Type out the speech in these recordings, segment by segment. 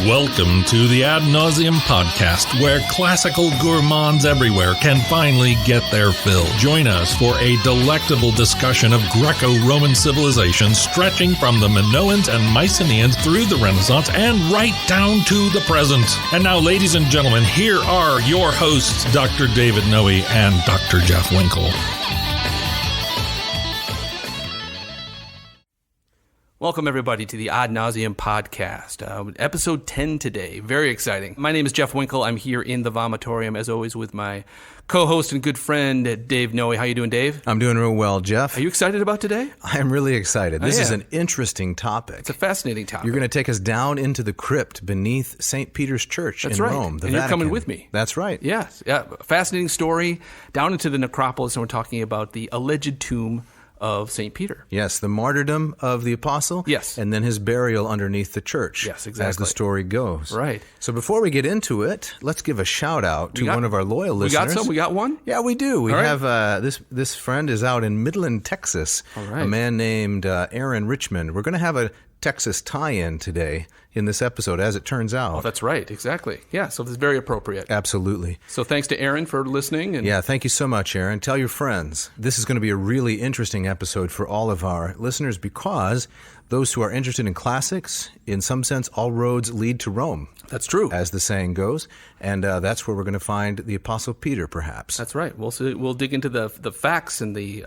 Welcome to the Ad Nauseam podcast, where classical gourmands everywhere can finally get their fill. Join us for a delectable discussion of Greco-Roman civilization stretching from the Minoans and Mycenaeans through the Renaissance and right down to the present. And now, ladies and gentlemen, here are your hosts, Dr. David Noe and Dr. Jeff Winkle. Welcome, everybody, to the Ad Nauseam podcast. Episode 10 today. Very exciting. My name is Jeff Winkle. I'm here in the vomitorium, as always, with my co-host and good friend, Dave Noe. How you doing, Dave? I'm doing real well, Jeff. Are you excited about today? I'm really excited. This is an interesting topic. It's a fascinating topic. You're going to take us down into the crypt beneath St. Peter's Church in Rome, the Vatican. You're coming with me. That's right. Yes. Yeah. Fascinating story. Down into the Necropolis, and we're talking about the alleged tomb of St. Peter. Yes, the martyrdom of the apostle. Yes. And then his burial underneath the church. Yes, exactly. As the story goes. Right. So before we get into it, let's give a shout out to one of our loyal listeners. We got some? We got one? Yeah, we do. We All right. have this friend is out in Midland, Texas. All right. A man named Aaron Richmond. We're going to have a Texas tie-in today in this episode, as it turns out. Oh, that's right. Exactly. Yeah, so this is very appropriate. Absolutely. So thanks to Aaron for listening. And yeah, thank you so much, Aaron. Tell your friends. This is going to be a really interesting episode for all of our listeners because those who are interested in classics, in some sense, all roads lead to Rome. That's true. As the saying goes. And that's where we're going to find the Apostle Peter, perhaps. That's right. We'll dig into the facts and the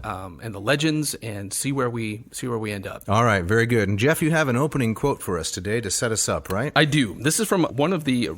legends and see where we end up. All right, very good. And Jeff, you have an opening quote for us today to set us up, right? I do. This is from one of the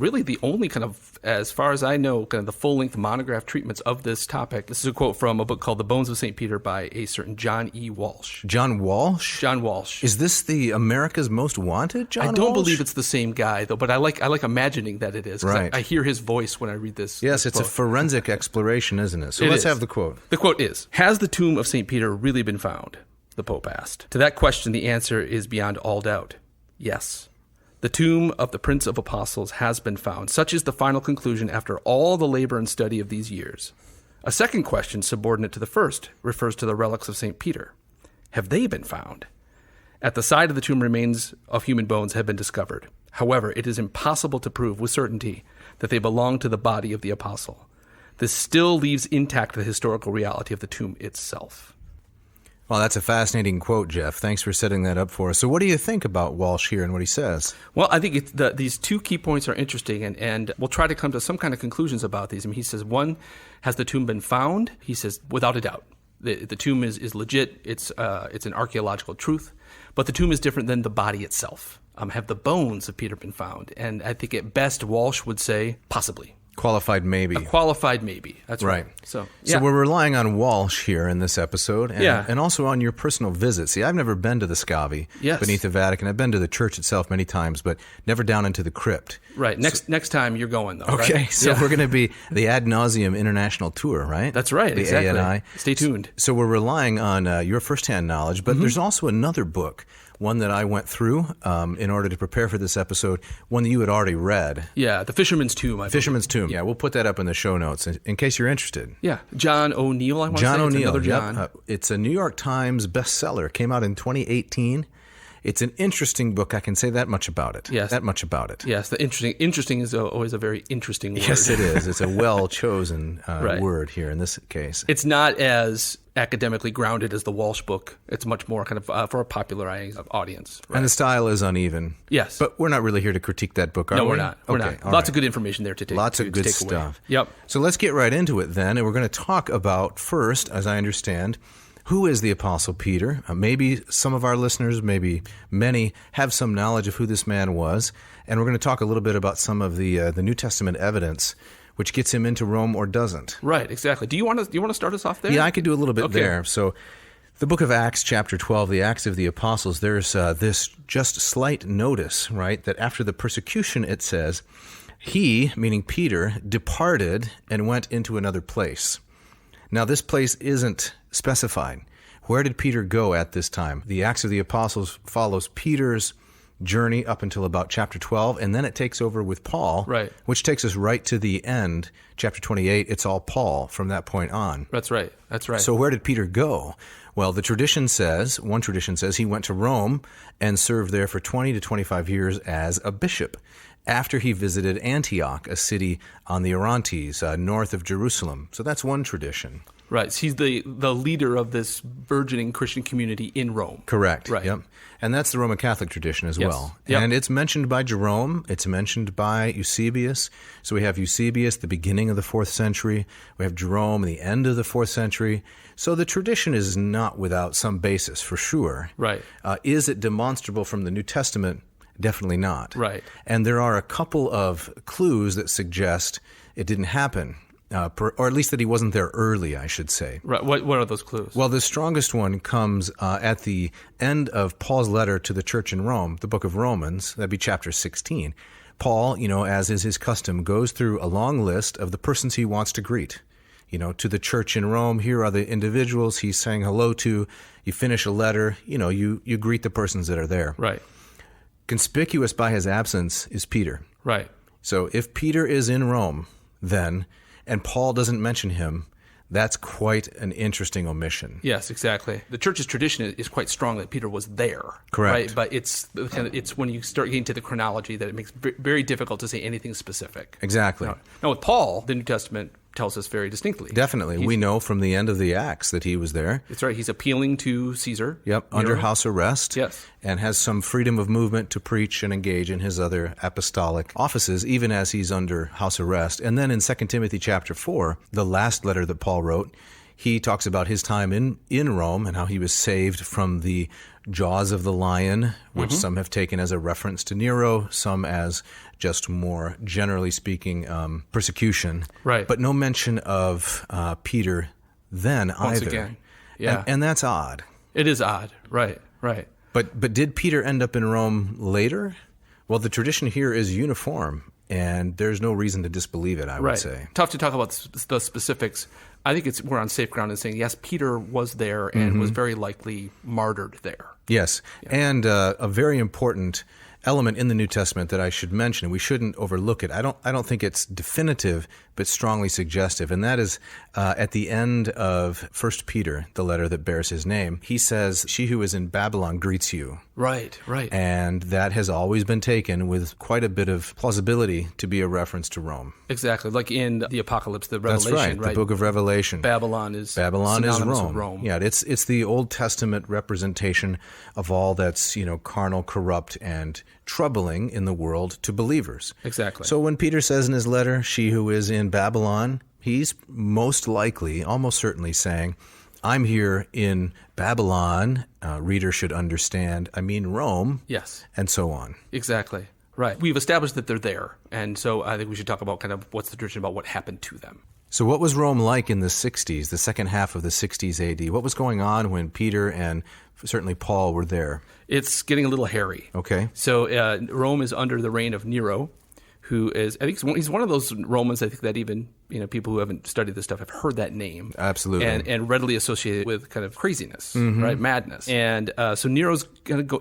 only kind of, as far as I know, kind of the full-length monograph treatments of this topic. This is a quote from a book called The Bones of St. Peter by a certain John E. Walsh. John Walsh? John Walsh. Is this the America's Most Wanted John Walsh? I don't believe it's the same guy, though, but I like imagining that it is. Right. I hear his voice when I read this. Yes, it's quote. a forensic exploration, isn't it? So let's have the quote. The quote is, "Has the tomb of St. Peter really been found?" The Pope asked. To that question, the answer is beyond all doubt. Yes. The tomb of the Prince of Apostles has been found. Such is the final conclusion after all the labor and study of these years. A second question, subordinate to the first, refers to the relics of St. Peter. Have they been found? At the side of the tomb, remains of human bones have been discovered. However, it is impossible to prove with certainty that they belong to the body of the apostle. This still leaves intact the historical reality of the tomb itself. Well, that's a fascinating quote, Jeff. Thanks for setting that up for us. So what do you think about Walsh here and what he says? Well, I think these two key points are interesting, and we'll try to come to some kind of conclusions about these. I mean, he says, one, has the tomb been found? He says, without a doubt. The tomb is legit. It's an archaeological truth. But the tomb is different than the body itself. Have the bones of Peter been found? And I think at best, Walsh would say, possibly. Qualified maybe. A qualified maybe. That's right. So we're relying on Walsh here in this episode and also on your personal visit. See, I've never been to the Scavi beneath the Vatican. I've been to the church itself many times, but never down into the crypt. Right. Next time you're going, though. Okay. Right? So we're going to be the Ad Nauseam International Tour, right? That's right. The exactly. ANI. Stay tuned. So we're relying on your firsthand knowledge, but there's also another book, one that I went through in order to prepare for this episode, one that you had already read. Yeah, The Fisherman's Tomb. Fisherman's Tomb. Yeah, we'll put that up in the show notes in case you're interested. Yeah, John O'Neill, I want to say. John O'Neill. Another John. Yep. It's a New York Times bestseller. Came out in 2018. It's an interesting book. I can say that much about it. Yes. That much about it. Yes, the interesting is always a very interesting word. Yes, it is. It's a well-chosen word here in this case. It's not as academically grounded as the Walsh book. It's much more kind of for a popular audience. Right? And the style is uneven. Yes. But we're not really here to critique that book, are we? No, we're not. We're not. Lots of good information there to take. Lots of good take stuff. Away. Yep. So let's get right into it then. And we're going to talk about first, as I understand, who is the Apostle Peter? Maybe some of our listeners, maybe many, have some knowledge of who this man was. And we're going to talk a little bit about some of the New Testament evidence which gets him into Rome or doesn't. Right, exactly. Do you want to start us off there? Yeah, I could do a little bit there. So the book of Acts, chapter 12, the Acts of the Apostles, there's this just slight notice, right, that after the persecution, it says, he, meaning Peter, departed and went into another place. Now, this place isn't specified. Where did Peter go at this time? The Acts of the Apostles follows Peter's journey up until about chapter 12, and then it takes over with Paul, right, which takes us right to the end, chapter 28. It's all Paul from that point on. That's right. So where did Peter go? Well, one tradition says he went to Rome and served there for 20 to 25 years as a bishop. after he visited Antioch, a city on the Orontes, north of Jerusalem. So that's one tradition. Right. So he's the leader of this burgeoning Christian community in Rome. Correct. Right. Yep. And that's the Roman Catholic tradition as Yes. well. Yep. And it's mentioned by Jerome. It's mentioned by Eusebius. So we have Eusebius, the beginning of the 4th century. We have Jerome, the end of the 4th century. So the tradition is not without some basis, for sure. Right. Is it demonstrable from the New Testament? Definitely not. Right. And there are a couple of clues that suggest it didn't happen. Or at least that he wasn't there early, I should say. Right. What are those clues? Well, the strongest one comes at the end of Paul's letter to the church in Rome, the book of Romans. That'd be chapter 16. Paul, as is his custom, goes through a long list of the persons he wants to greet. To the church in Rome, here are the individuals he's saying hello to. You finish a letter, you greet the persons that are there. Right. Conspicuous by his absence is Peter. Right. So if Peter is in Rome, then, and Paul doesn't mention him, that's quite an interesting omission. Yes, exactly. The church's tradition is quite strong that Peter was there. Correct. Right? But it's when you start getting to the chronology that it makes it very difficult to say anything specific. Exactly. Now with Paul, the New Testament tells us very distinctly. Definitely. We know from the end of the Acts that he was there. That's right. He's appealing to Caesar. Yep, under house arrest. Yes. And has some freedom of movement to preach and engage in his other apostolic offices, even as he's under house arrest. And then in 2 Timothy chapter 4, the last letter that Paul wrote, he talks about his time in Rome and how he was saved from the jaws of the lion, which some have taken as a reference to Nero, some as just more generally speaking persecution. Right. But no mention of Peter then Once either. again. Yeah. And that's odd. It is odd. Right. But did Peter end up in Rome later? Well, the tradition here is uniform, and there's no reason to disbelieve it, I would say. Tough to talk about the specifics. I think we're on safe ground in saying, yes, Peter was there and was very likely martyred there. Yes, and a very important element in the New Testament that I should mention, we shouldn't overlook it. I don't think it's definitive, but strongly suggestive, and that is at the end of 1 Peter, the letter that bears his name, he says, "She who is in Babylon greets you." Right. And that has always been taken with quite a bit of plausibility to be a reference to Rome. Exactly. Like in the Apocalypse, the Revelation, That's right. The book of Revelation. Babylon is synonymous Rome. with Rome. Yeah, it's the Old Testament representation of all that's, carnal, corrupt, and troubling in the world to believers. Exactly. So when Peter says in his letter, "She who is in Babylon," he's most likely, almost certainly saying, I'm here in Babylon. Reader should understand, I mean Rome. Yes. And so on. Exactly. Right. We've established that they're there. And so I think we should talk about kind of what's the tradition about what happened to them. So what was Rome like in the 60s, the second half of the 60s AD? What was going on when Peter and certainly Paul were there? It's getting a little hairy. Okay. So Rome is under the reign of Nero, who is, I think he's one of those Romans, I think that even, people who haven't studied this stuff have heard that name. Absolutely. And readily associated with kind of craziness, right? Madness. And so Nero's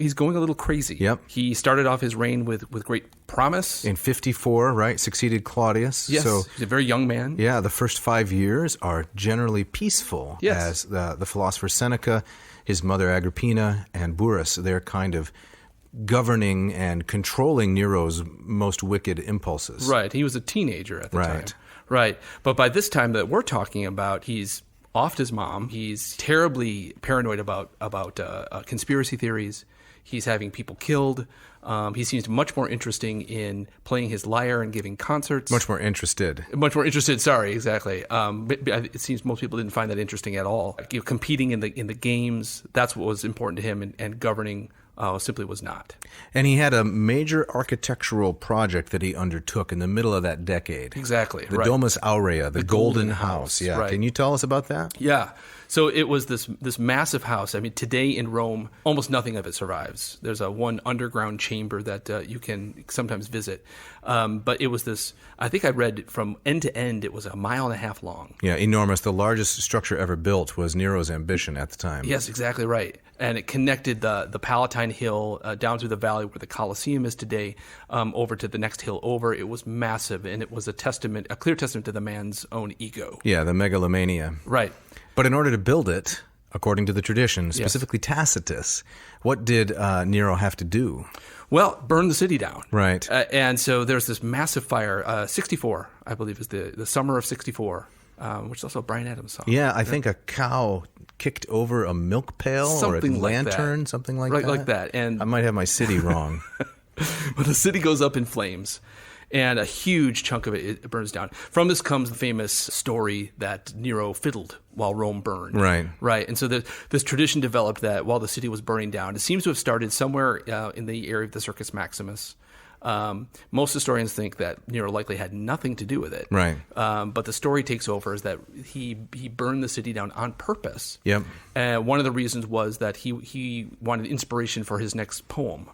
he's going a little crazy. Yep. He started off his reign with great promise. In 54, right, succeeded Claudius. Yes, So, he's a very young man. yeah, the first 5 years are generally peaceful. Yes. As the philosopher Seneca, his mother Agrippina, and Burrus, they're kind of governing and controlling Nero's most wicked impulses. Right. He was a teenager at the Right. time. Right. But by this time that we're talking about, he's offed his mom. He's terribly paranoid about conspiracy theories. He's having people killed. He seems much more interesting in playing his lyre and giving concerts. Much more interested. Much more interested. Sorry, exactly. But it seems most people didn't find that interesting at all. Competing in the games, that's what was important to him, and governing simply was not. And he had a major architectural project that he undertook in the middle of that decade. Exactly. The right. Domus Aurea, the Golden House. Yeah. Right. Can you tell us about that? Yeah. So it was this massive house. I mean, today in Rome, almost nothing of it survives. There's one underground chamber that you can sometimes visit. But it was this, I think I read from end to end, it was 1.5 miles long. Yeah, enormous. The largest structure ever built was Nero's ambition at the time. Yes, exactly right. And it connected the Palatine Hill down through the valley where the Colosseum is today, over to the next hill over. It was massive, and it was a clear testament to the man's own ego. Yeah, the megalomania. Right. But in order to build it, according to the tradition, specifically Tacitus, what did Nero have to do? Well, burn the city down. Right. And so there's this massive fire, 64, I believe, is the summer of 64, which is also a Bryan Adams song. Yeah, I think a cow kicked over a milk pail Something or a like lantern, that. something like Right, that. like that. And I might have my city wrong. But the city goes up in flames, and a huge chunk of it burns down. From this comes the famous story that Nero fiddled while Rome burned. Right. Right. And so this tradition developed that while the city was burning down, it seems to have started somewhere in the area of the Circus Maximus. Most historians think that Nero likely had nothing to do with it. Right. But the story takes over is that he burned the city down on purpose. Yep. And one of the reasons was that he wanted inspiration for his next poem.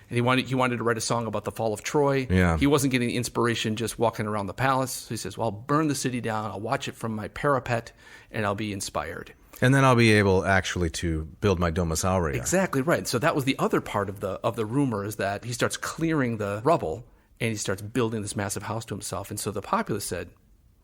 And he wanted to write a song about the fall of Troy. Yeah. He wasn't getting inspiration just walking around the palace. So he says, well, I'll burn the city down. I'll watch it from my parapet, and I'll be inspired. And then I'll be able actually to build my Domus Aurea. Exactly right. So that was the other part of the rumor, is that he starts clearing the rubble, and he starts building this massive house to himself. And so the populace said,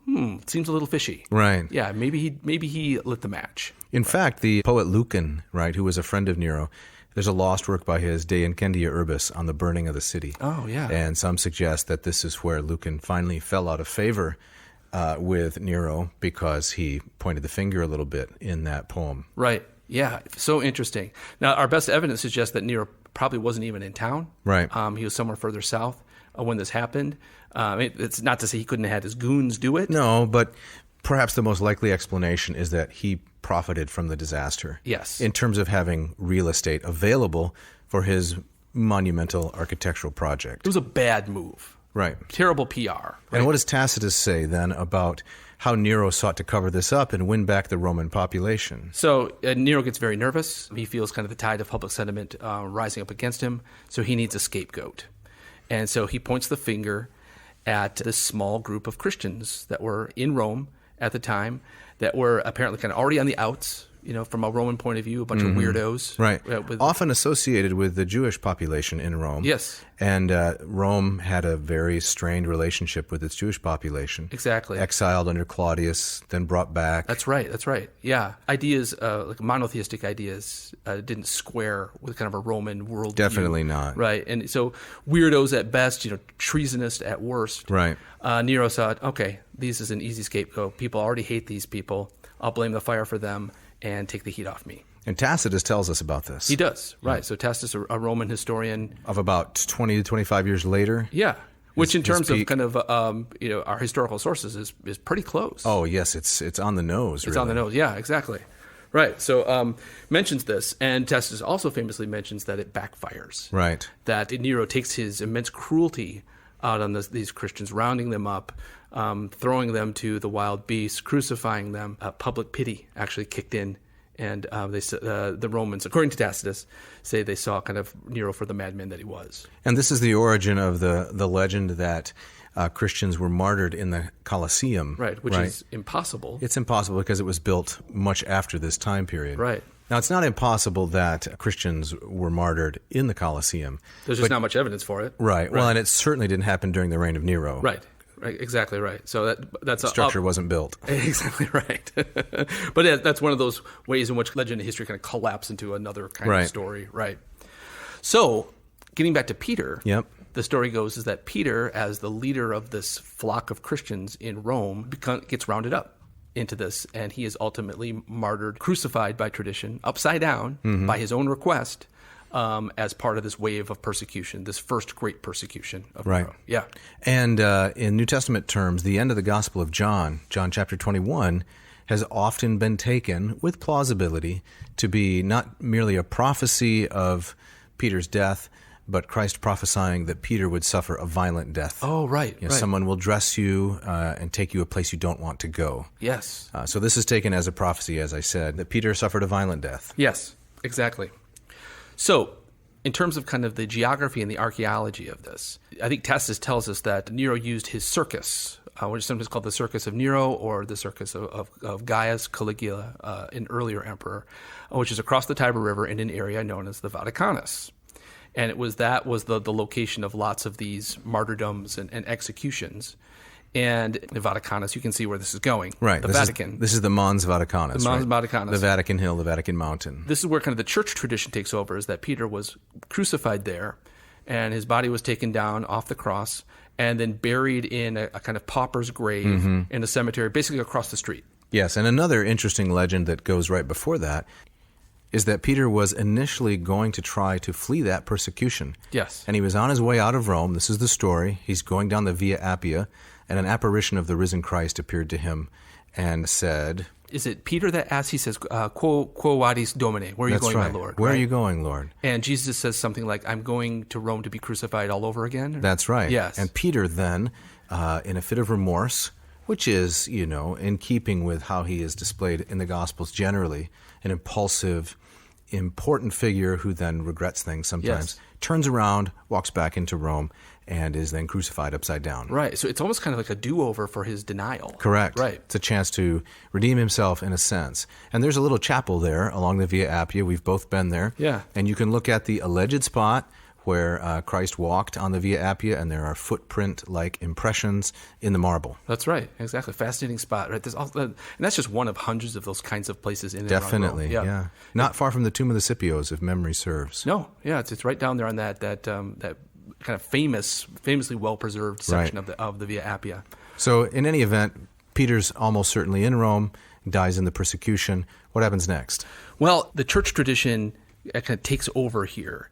it seems a little fishy. Right. Yeah, maybe he lit the match. In fact, the poet Lucan, right, who was a friend of Nero, there's a lost work by his De Incendia Urbis on the burning of the city. Oh, yeah. And some suggest that this is where Lucan finally fell out of favor with Nero because he pointed the finger a little bit in that poem. Right. Yeah. So interesting. Now, our best evidence suggests that Nero probably wasn't even in town. Right. He was somewhere further south when this happened. It's not to say he couldn't have had his goons do it. No, but perhaps the most likely explanation is that he profited from the disaster. Yes. In terms of having real estate available for his monumental architectural project. It was a bad move. Right. Terrible PR. Right? And what does Tacitus say then about how Nero sought to cover this up and win back the Roman population? So Nero gets very nervous. He feels kind of the tide of public sentiment rising up against him, so he needs a scapegoat. And so he points the finger at this small group of Christians that were in Rome at the time that were apparently kind of already on the outs, from a Roman point of view, a bunch of weirdos. Right. Often associated with the Jewish population in Rome. Yes. And Rome had a very strained relationship with its Jewish population. Exactly. Exiled under Claudius, then brought back. That's right. Yeah. Ideas, like monotheistic ideas, didn't square with kind of a Roman worldview. Definitely not. Right. And so weirdos at best, treasonous at worst. Right. Nero thought, okay, this is an easy scapegoat. People already hate these people. I'll blame the fire for them and take the heat off me. And Tacitus tells us about this. He does, right. So Tacitus, a Roman historian. Of about 20 to 25 years later. Yeah. Which in terms of peak. kind of, our historical sources is pretty close. Oh, yes. It's on the nose, It's on the nose. Yeah, exactly. Right. So mentions this. And Tacitus also famously mentions that it backfires. Right. That Nero takes his immense cruelty out on these Christians, rounding them up, throwing them to the wild beasts, crucifying them. Public pity actually kicked in, and the Romans, according to Tacitus, say they saw kind of Nero for the madman that he was. And this is the origin of the legend that Christians were martyred in the Colosseum. Right, which is impossible. It's impossible because it was built much after this time period. Right. Now, it's not impossible that Christians were martyred in the Colosseum. There's just not much evidence for it. Right. Well, and it certainly didn't happen during the reign of Nero. Right. Exactly right. So that's the structure wasn't built. Exactly right. But that's one of those ways in which legend and history kind of collapse into another kind of story. Right. So, getting back to Peter. Yep. The story goes is that Peter, as the leader of this flock of Christians in Rome, gets rounded up into this, and he is ultimately martyred, crucified by tradition, upside down by his own request, as part of this wave of persecution, this first great persecution of Nero. Yeah. And in New Testament terms, the end of the Gospel of John chapter 21, has often been taken with plausibility to be not merely a prophecy of Peter's death, but Christ prophesying that Peter would suffer a violent death. Oh, right. Someone will dress you and take you a place you don't want to go. Yes. So this is taken as a prophecy, as I said, that Peter suffered a violent death. Yes, exactly. So, in terms of kind of the geography and the archaeology of this, I think Tacitus tells us that Nero used his circus, which is sometimes called the Circus of Nero or the Circus of Gaius Caligula, an earlier emperor, which is across the Tiber River in an area known as the Vaticanus. And that was the location of lots of these martyrdoms and executions. And the Vaticanus, you can see where this is going. Right. The this Vatican. This is the Mons Vaticanus. The Mons right? Vaticanus. The Vatican Hill, the Vatican Mountain. This is where kind of the church tradition takes over, is that Peter was crucified there, and his body was taken down off the cross and then buried in a kind of pauper's grave in a cemetery, basically across the street. Yes, and another interesting legend that goes right before that is that Peter was initially going to try to flee that persecution. Yes. And he was on his way out of Rome. This is the story. He's going down the Via Appia, and an apparition of the risen Christ appeared to him and said... Is it Peter that asks? He says, Quo vadis, Domine? Where are you That's going, right. my Lord? Where right? are you going, Lord? And Jesus says something like, I'm going to Rome to be crucified all over again? That's right. Yes. And Peter then, in a fit of remorse, which is, in keeping with how he is displayed in the Gospels generally, an impulsive, important figure who then regrets things sometimes, turns around, walks back into Rome, and is then crucified upside down. Right. So it's almost kind of like a do-over for his denial. Correct. Right. It's a chance to redeem himself in a sense. And there's a little chapel there along the Via Appia. We've both been there. Yeah. And you can look at the alleged spot where Christ walked on the Via Appia, and there are footprint-like impressions in the marble. That's right. Exactly. Fascinating spot. Right. There's also, and that's just one of hundreds of those kinds of places in and around Rome. Definitely. Yeah. Not far from the Tomb of the Scipios, if memory serves. No. Yeah. It's right down there on that kind of famously well-preserved section of the Via Appia. So in any event, Peter's almost certainly in Rome, dies in the persecution. What happens next? Well, the church tradition kind of takes over here.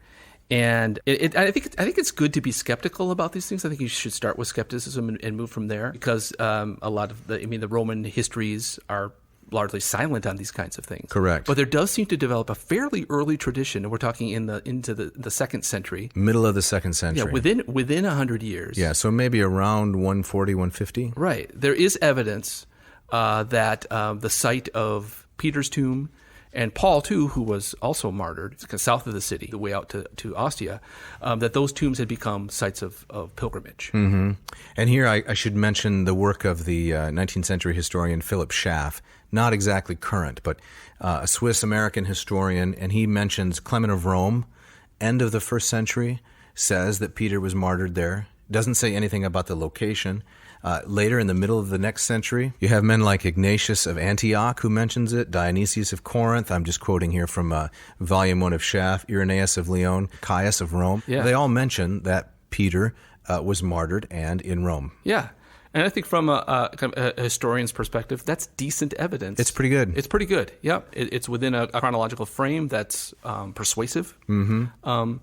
And I think it's good to be skeptical about these things. I think you should start with skepticism and move from there, because a lot of the Roman histories are largely silent on these kinds of things. Correct. But there does seem to develop a fairly early tradition, and we're talking into the second century. Middle of the second century. Yeah, within 100 years. Yeah, so maybe around 140, 150. Right. There is evidence that the site of Peter's tomb, and Paul, too, who was also martyred south of the city, the way out to Aurea, that those tombs had become sites of pilgrimage. Mm-hmm. And here I should mention the work of the 19th century historian Philip Schaff, not exactly current, but a Swiss-American historian, and he mentions Clement of Rome, end of the first century, says that Peter was martyred there. Doesn't say anything about the location. Later, in the middle of the next century, you have men like Ignatius of Antioch who mentions it, Dionysius of Corinth, I'm just quoting here from Volume 1 of Schaff, Irenaeus of Lyon, Caius of Rome. Yeah. They all mention that Peter was martyred and in Rome. Yeah. And I think from a historian's perspective, that's decent evidence. It's pretty good. It's pretty good, yeah. It's within a chronological frame that's persuasive. Mm-hmm.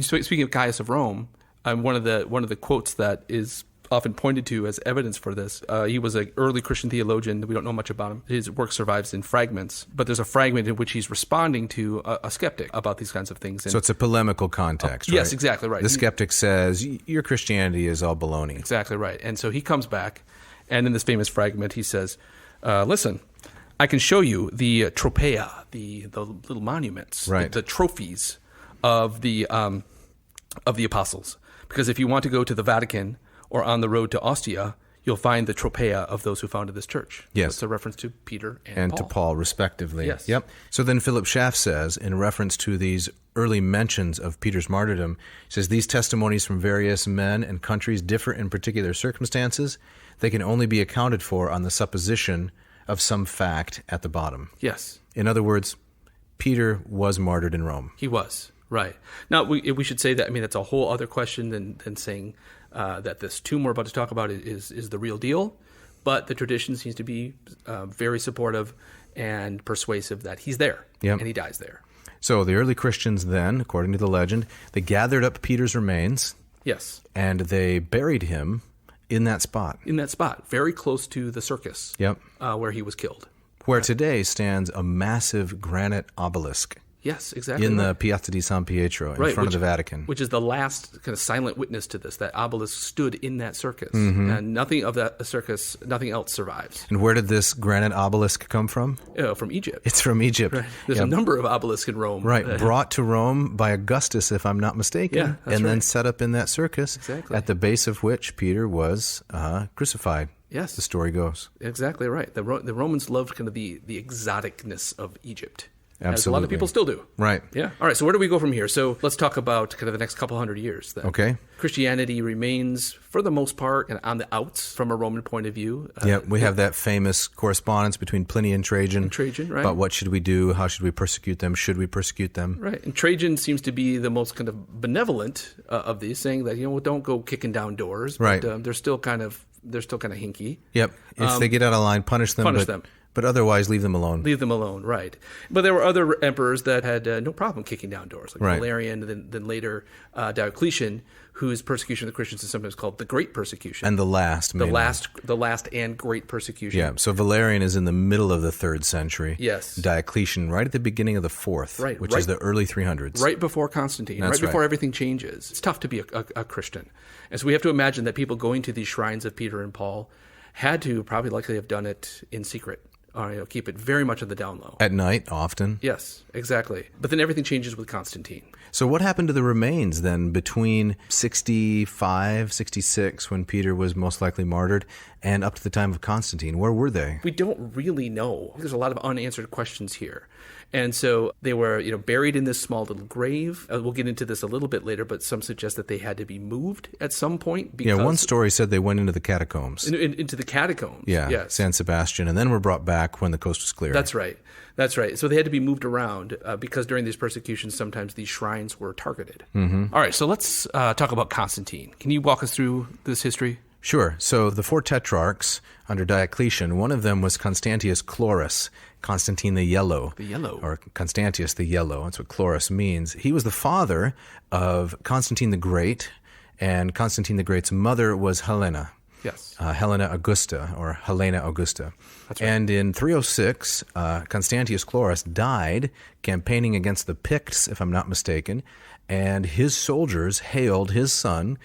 Speaking of Caius of Rome, one of the quotes that is often pointed to as evidence for this. He was an early Christian theologian. We don't know much about him. His work survives in fragments, but there's a fragment in which he's responding to a skeptic about these kinds of things. And so it's a polemical context, right? Yes, exactly right. The skeptic says, your Christianity is all baloney. Exactly right. And so he comes back, and in this famous fragment, he says, listen, I can show you the tropea, the little monuments, right. the trophies of the apostles. Because if you want to go to the Vatican or on the road to Aurea, you'll find the tropea of those who founded this church. Yes. It's a reference to Peter and Paul. to Paul, respectively. Yes. Yep. So then Philip Schaff says, in reference to these early mentions of Peter's martyrdom, he says, these testimonies from various men and countries differ in particular circumstances. They can only be accounted for on the supposition of some fact at the bottom. Yes. In other words, Peter was martyred in Rome. He was. Right. Now, we should say that, that's a whole other question than saying that this tomb we're about to talk about is the real deal. But the tradition seems to be very supportive and persuasive that he's there, and he dies there. So the early Christians then, according to the legend, they gathered up Peter's remains. Yes. And they buried him in that spot. In that spot, very close to the circus. Yep. Where he was killed. Where today stands a massive granite obelisk. Yes, exactly. In the Piazza di San Pietro, in front of the Vatican. Which is the last kind of silent witness to this. That obelisk stood in that circus. Mm-hmm. And nothing of that circus, nothing else survives. And where did this granite obelisk come from? From Egypt. It's from Egypt. Right. There's a number of obelisks in Rome. Right. Brought to Rome by Augustus, if I'm not mistaken. Yeah, that's and right. then set up in that circus. Exactly. At the base of which Peter was crucified. Yes. The story goes. Exactly right. The Romans loved kind of the exoticness of Egypt. as a lot of people still do. Right. Yeah. All right, so where do we go from here? So let's talk about kind of the next couple hundred years then. Okay. Christianity remains, for the most part, on the outs from a Roman point of view. We have that famous correspondence between Pliny and Trajan. Right. About what should we do? How should we persecute them? Should we persecute them? Right. And Trajan seems to be the most kind of benevolent of these, saying that, don't go kicking down doors. Right. But they're still kind of hinky. Yep. If they get out of line, punish them. But otherwise, leave them alone. Leave them alone, right. But there were other emperors that had no problem kicking down doors, like right. Valerian, and then later Diocletian, whose persecution of the Christians is sometimes called the Great Persecution. And the last and Great Persecution. Yeah, so Valerian is in the middle of the 3rd century. Yes. Diocletian right at the beginning of the 4th, which is the early 300s. Right before Constantine, That's before everything changes. It's tough to be a Christian. And so we have to imagine that people going to these shrines of Peter and Paul had to probably likely have done it in secret. Or keep it very much on the down low. At night, often. Yes, exactly. But then everything changes with Constantine. So what happened to the remains then between 65, 66, when Peter was most likely martyred, and up to the time of Constantine? Where were they? We don't really know. There's a lot of unanswered questions here. And so they were, buried in this small little grave. We'll get into this a little bit later, but some suggest that they had to be moved at some point. Because one story said they went into the catacombs. Into the catacombs. Yeah, yes. San Sebastian, and then were brought back when the coast was clear. That's right. So they had to be moved around because during these persecutions, sometimes these shrines were targeted. Mm-hmm. All right, so let's talk about Constantine. Can you walk us through this history? Sure. So the 4 tetrarchs under Diocletian, one of them was Constantius Chlorus, Constantine the Yellow. The Yellow. Or Constantius the Yellow. That's what Chlorus means. He was the father of Constantine the Great, and Constantine the Great's mother was Helena. Yes. Helena Augusta, or Helena Augusta. That's right. And in 306, Constantius Chlorus died campaigning against the Picts, if I'm not mistaken, and his soldiers hailed his son,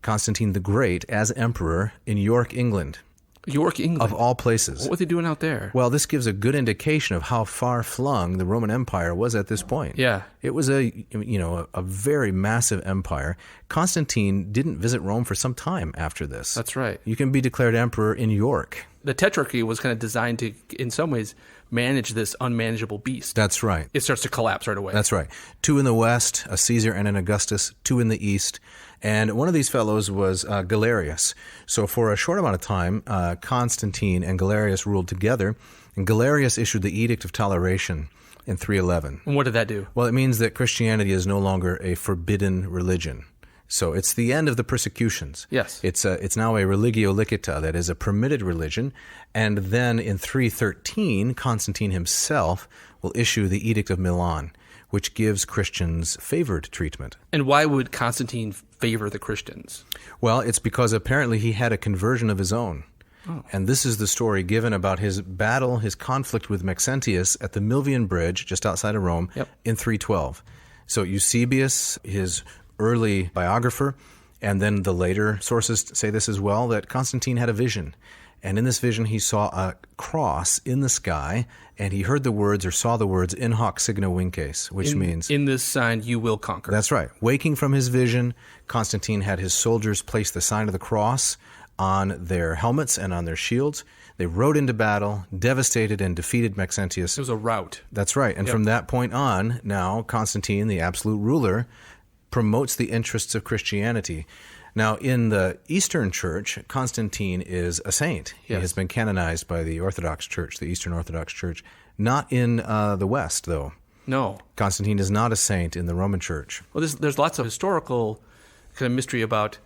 Constantine the Great, as emperor in York, England. York, England. Of all places. What were they doing out there? Well, this gives a good indication of how far-flung the Roman Empire was at this point. Yeah. It was a very massive empire. Constantine didn't visit Rome for some time after this. That's right. You can be declared emperor in York. The Tetrarchy was kind of designed to, in some ways, manage this unmanageable beast. That's right. It starts to collapse right away. That's right. 2 in the west, a Caesar and an Augustus, 2 in the east. And one of these fellows was Galerius. So for a short amount of time, Constantine and Galerius ruled together, and Galerius issued the Edict of Toleration in 311. And what did that do? Well, it means that Christianity is no longer a forbidden religion. So it's the end of the persecutions. Yes. It's now a religio licita, that is a permitted religion. And then in 313, Constantine himself will issue the Edict of Milan, which gives Christians favored treatment. And why would Constantine favor the Christians? Well, it's because apparently he had a conversion of his own. Oh. And this is the story given about his battle, his conflict with Maxentius at the Milvian Bridge, just outside of Rome, in 312. So Eusebius, his early biographer, and then the later sources say this as well, that Constantine had a vision. And in this vision, he saw a cross in the sky, and he heard the words or saw the words, in hoc signo vinces, which means, in this sign you will conquer. That's right. Waking from his vision, Constantine had his soldiers place the sign of the cross on their helmets and on their shields. They rode into battle, devastated and defeated Maxentius. It was a rout. That's right. And from that point on, now Constantine, the absolute ruler, promotes the interests of Christianity. Now, in the Eastern Church, Constantine is a saint. He has been canonized by the Orthodox Church, the Eastern Orthodox Church. Not in the West, though. No. Constantine is not a saint in the Roman Church. Well, there's lots of historical kind of mystery about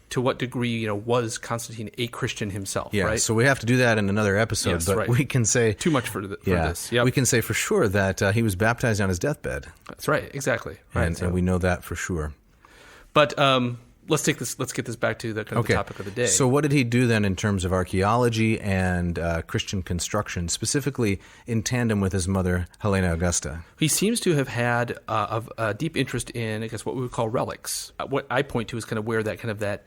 to what degree, was Constantine a Christian himself, right? So we have to do that in another episode, but we can say... Too much for this. Yep. We can say for sure that he was baptized on his deathbed. That's right, exactly. Right. And we know that for sure. But let's get this back to the kind of the topic of the day. So what did he do then in terms of archaeology and Christian construction, specifically in tandem with his mother, Helena Augusta? He seems to have had a deep interest in, I guess, what we would call relics. What I point to is kind of where that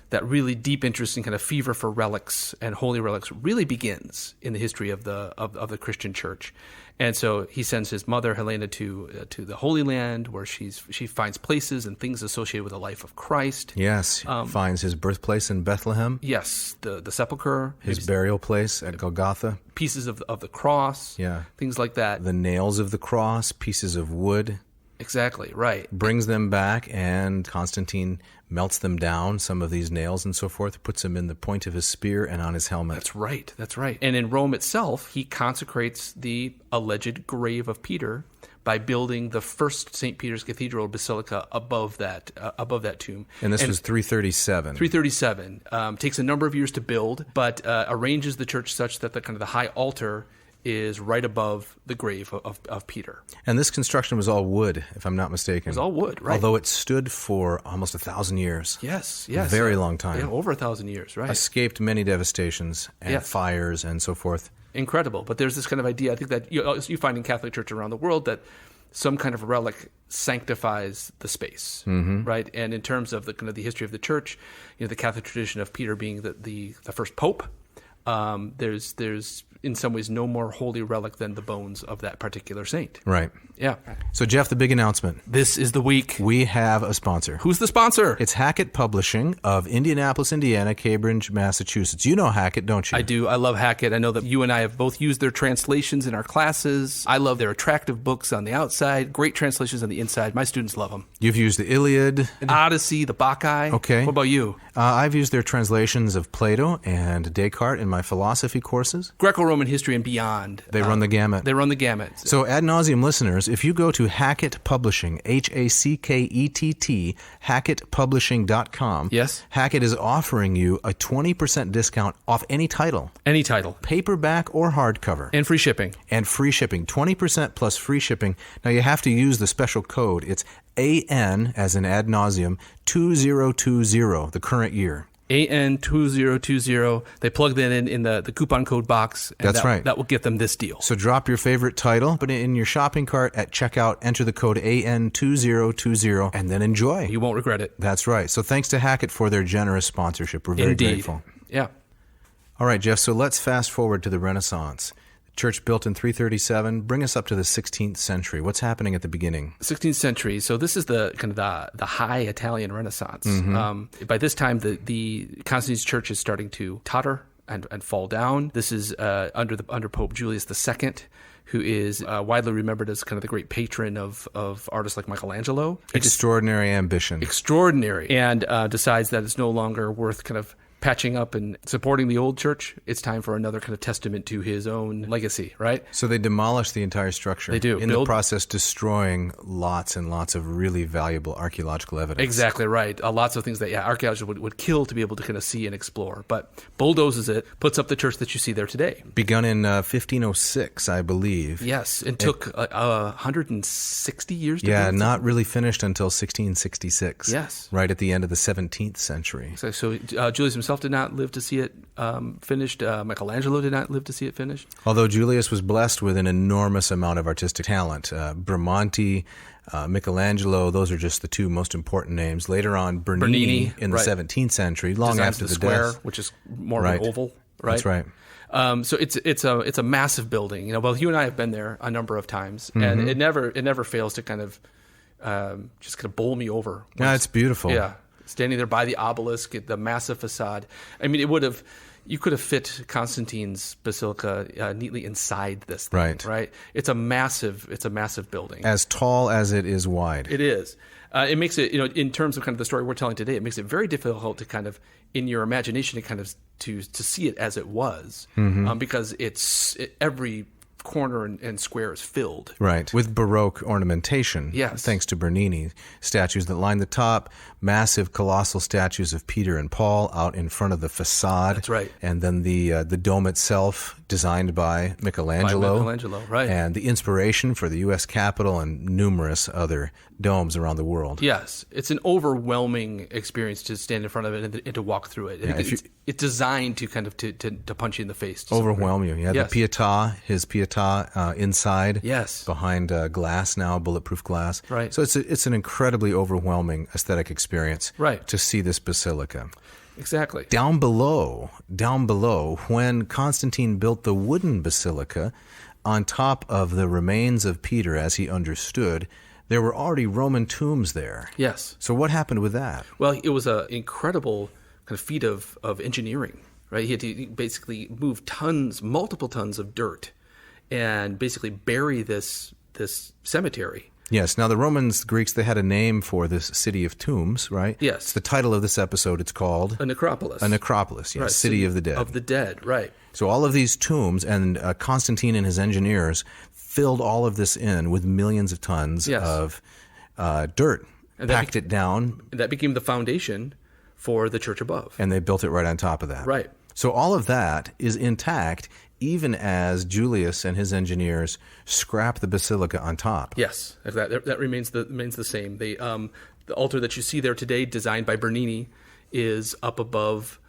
that really deep interest and kind of fever for relics and holy relics really begins in the history of the Christian church. And so he sends his mother Helena to the Holy Land, where she finds places and things associated with the life of Christ. Yes, finds his birthplace in Bethlehem. Yes, the sepulcher, his burial place at Golgotha. Pieces of the cross, things like that. The nails of the cross, pieces of wood. Exactly, right. Brings them back, and Constantine melts them down, some of these nails and so forth, puts them in the point of his spear and on his helmet. That's right. And in Rome itself, he consecrates the alleged grave of Peter by building the first St. Peter's Cathedral Basilica above that tomb. And this was 337. 337. Takes a number of years to build, but arranges the church such that the high altar is right above the grave of Peter. And this construction was all wood, if I'm not mistaken. It was all wood, right. Although it stood for almost 1,000 years. Yes. A very long time. Yeah, over 1,000 years, right. Escaped many devastations and fires and so forth. Incredible. But there's this kind of idea, I think, that you find in Catholic Church around the world, that some kind of relic sanctifies the space, right? And in terms of the history of the church, the Catholic tradition of Peter being the first pope, there's in some ways no more holy relic than the bones of that particular saint. Right. Yeah. So, Jeff, the big announcement. This is the week. We have a sponsor. Who's the sponsor? It's Hackett Publishing of Indianapolis, Indiana, Cambridge, Massachusetts. You know Hackett, don't you? I do. I love Hackett. I know that you and I have both used their translations in our classes. I love their attractive books on the outside, great translations on the inside. My students love them. You've used the Iliad. Odyssey, the Bacchae. Okay. What about you? I've used their translations of Plato and Descartes in my philosophy courses. Greco-Roman history and beyond. They run the gamut. They run the gamut. So, ad nauseum listeners, if you go to Hackett Publishing, Hackett, HackettPublishing.com, yes, Hackett is offering you a 20% discount off any title. Any title. Paperback or hardcover. And free shipping. 20% plus free shipping. Now, you have to use the special code. It's AN, as in ad nauseum, 2020, the current year. AN2020. They plug that in the coupon code box. And That's right. That will get them this deal. So drop your favorite title, put it in your shopping cart at checkout, enter the code AN2020, and then enjoy. You won't regret it. That's right. So thanks to Hackett for their generous sponsorship. We're very grateful. Yeah. All right, Jeff, so let's fast forward to the Renaissance. Church built in 337. Bring us up to the 16th century. What's happening at the beginning? 16th century. So this is the high Italian Renaissance. By this time, the Constantine's church is starting to totter and fall down. This is under Pope Julius II, who is widely remembered as kind of the great patron of artists like Michelangelo. Extraordinary ambition. Extraordinary. And decides that it's no longer worth kind of patching up and supporting the old church. It's time for another kind of testament to his own legacy, right? So they demolish the entire structure. They do. In the process, destroying lots and lots of really valuable archaeological evidence. Exactly right. Lots of things that archaeologists would kill to be able to kind of see and explore. But bulldozes it, puts up the church that you see there today. Begun in 1506, I believe. Yes, and took 160 years to build. Yeah, not really finished until 1666. Yes. Right at the end of the 17th century. So Julius himself did not live to see it finished. Michelangelo did not live to see it finished. Although Julius was blessed with an enormous amount of artistic talent. Bramante, Michelangelo, those are just the two most important names. Later on, Bernini in the 17th century, long designs after the square, death. which is more of an oval. Right? That's right. So it's a massive building. Well, you and I have been there a number of times, and it never fails to kind of just kind of bowl me over. Yeah, it's beautiful. Yeah. Standing there by the obelisk, the massive facade. I mean, you could have fit Constantine's Basilica neatly inside this thing, right? It's a massive building. As tall as it is wide. It is. It makes it, in terms of kind of the story we're telling today, it makes it very difficult to kind of, in your imagination, to kind of to see it as it was, because every corner and square is filled. Right, with Baroque ornamentation. Yes. Thanks to Bernini statues that line the top, massive colossal statues of Peter and Paul out in front of the facade. That's right. And then the dome itself, designed by Michelangelo. Right. And the inspiration for the U.S. Capitol and numerous other domes around the world. Yes. It's an overwhelming experience to stand in front of it and to walk through it. Yeah, it's designed to kind of to punch you in the face. Overwhelm you. Yeah, yes. The Pietà, his Pietà inside. Yes. Behind glass now, bulletproof glass. Right. So it's an incredibly overwhelming aesthetic experience. Right. To see this basilica. Exactly. Down below, when Constantine built the wooden basilica, on top of the remains of Peter, as he understood, there were already Roman tombs there. Yes. So what happened with that? Well, it was an incredible kind of feat of engineering, right? He had to basically move multiple tons of dirt and basically bury this cemetery. Yes. Now, the Romans, the Greeks, they had a name for this city of tombs, right? Yes. It's the title of this episode. It's called? A necropolis. A necropolis, yes. Right. City of the Dead. Of the dead, right. So all of these tombs, and Constantine and his engineers filled all of this in with millions of tons of dirt, and packed it down. And that became the foundation for the church above. And they built it right on top of that. Right. So all of that is intact, even as Julius and his engineers scrap the basilica on top. Yes, that remains the same. The altar that you see there today, designed by Bernini, is up above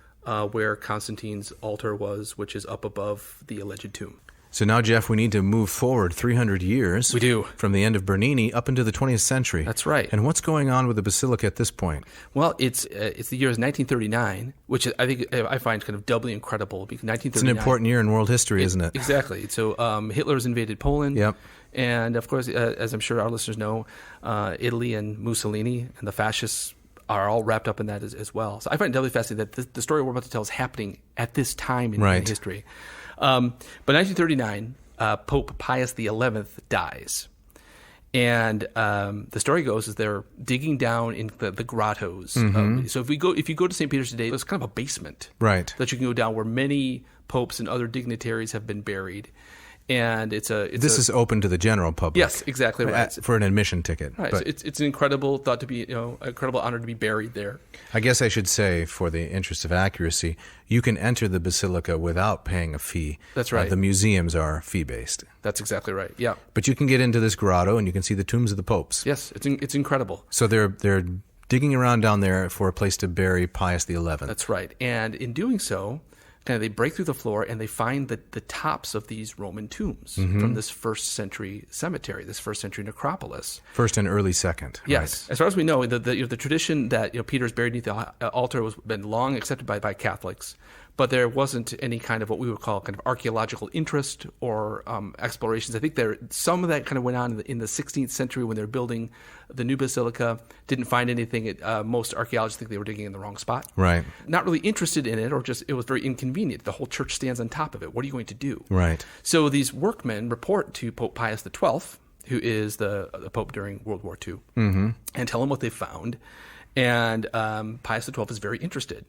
where Constantine's altar was, which is up above the alleged tomb. So now, Jeff, we need to move forward 300 years. We do. From the end of Bernini up into the 20th century. That's right. And what's going on with the basilica at this point? Well, it's the year is 1939, which I find kind of doubly incredible, because 1939. It's an important year in world history, isn't it? Exactly. So Hitler's invaded Poland. Yep. And of course, as I'm sure our listeners know, Italy and Mussolini and the fascists are all wrapped up in that as well. So I find it doubly fascinating that the story we're about to tell is happening at this time in history. But 1939, Pope Pius XI dies. And the story goes is they're digging down in the grottos. Mm-hmm. So if you go to St. Peter's today, there's kind of a basement that you can go down where many popes and other dignitaries have been buried. And this is open to the general public. Yes, exactly right. For an admission ticket. Right. So it's an incredible incredible honor to be buried there. I guess I should say, for the interest of accuracy, you can enter the basilica without paying a fee. That's right. The museums are fee-based. That's exactly right. Yeah. But you can get into this grotto and you can see the tombs of the popes. Yes, it's incredible. So they're digging around down there for a place to bury Pius XI. That's right. And in doing so, kind of they break through the floor and they find the tops of these Roman tombs from this first century cemetery, this first century necropolis. First and early second. Yes. Right. As far as we know, the tradition that Peter's buried beneath the altar was been long accepted by Catholics, but there wasn't any kind of what we would call kind of archaeological interest or explorations. I think some of that kind of went on in the 16th century when they were building the new basilica. Didn't find anything. Most archaeologists think they were digging in the wrong spot. Right. Not really interested in it, or just it was very inconvenient. The whole church stands on top of it. What are you going to do? Right. So these workmen report to Pope Pius XII, who is the Pope during World War II, and tell him what they found. And Pius XII is very interested.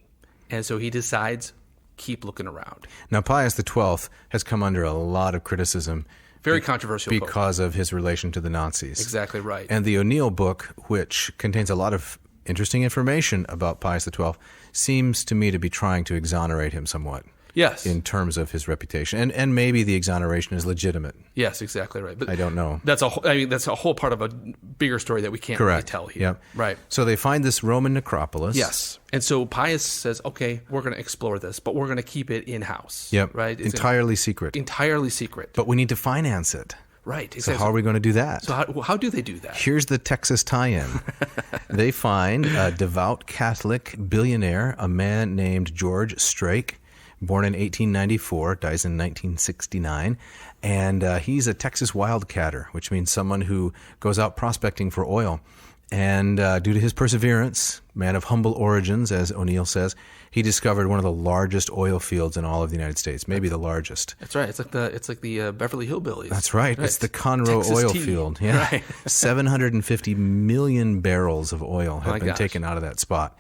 And so he decides, keep looking around. Now, Pius XII has come under a lot of criticism. Very controversial because of his relation to the Nazis. Exactly right. And the O'Neill book, which contains a lot of interesting information about Pius XII, seems to me to be trying to exonerate him somewhat. Yes. In terms of his reputation. And maybe the exoneration is legitimate. Yes, exactly right. But I don't know. That's a whole part of a bigger story that we can't really tell here. Yep. Right. So they find this Roman necropolis. Yes. And so Pius says, okay, we're going to explore this, but we're going to keep it in-house. Yep. Right? Entirely secret. Entirely secret. But we need to finance it. Right. Exactly. So how are we going to do that? So how do they do that? Here's the Texas tie-in. They find a devout Catholic billionaire, a man named George Strake, born in 1894, dies in 1969, and he's a Texas wildcatter, which means someone who goes out prospecting for oil. And due to his perseverance, man of humble origins, as O'Neill says, he discovered one of the largest oil fields in all of the United States, maybe the largest. That's right. It's like the Beverly Hillbillies. That's right. It's the Conroe Texas oil tea. field. Yeah. Right. 750 million barrels of oil have been taken out of that spot.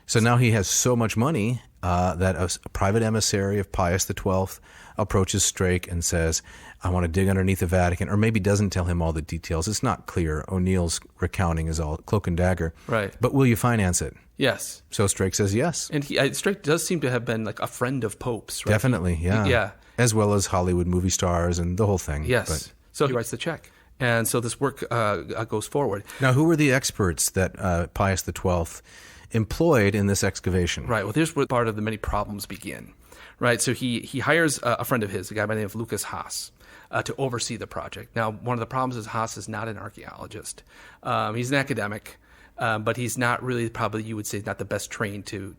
So now he has so much money that a private emissary of Pius XII approaches Strake and says, I want to dig underneath the Vatican, or maybe doesn't tell him all the details. It's not clear. O'Neill's recounting is all cloak and dagger. Right. But will you finance it? Yes. So Strake says yes. And Strake does seem to have been like a friend of Pope's, right? Definitely, yeah. Yeah. As well as Hollywood movie stars and the whole thing. Yes. So he writes the check. And so this work goes forward. Now, who were the experts that Pius XII employed in this excavation? Right. Well, here's where part of the many problems begin. Right. So he hires a friend of his, a guy by the name of Lucas Haas, to oversee the project. Now, one of the problems is Haas is not an archaeologist. He's an academic. But he's not really, probably you would say, not the best trained to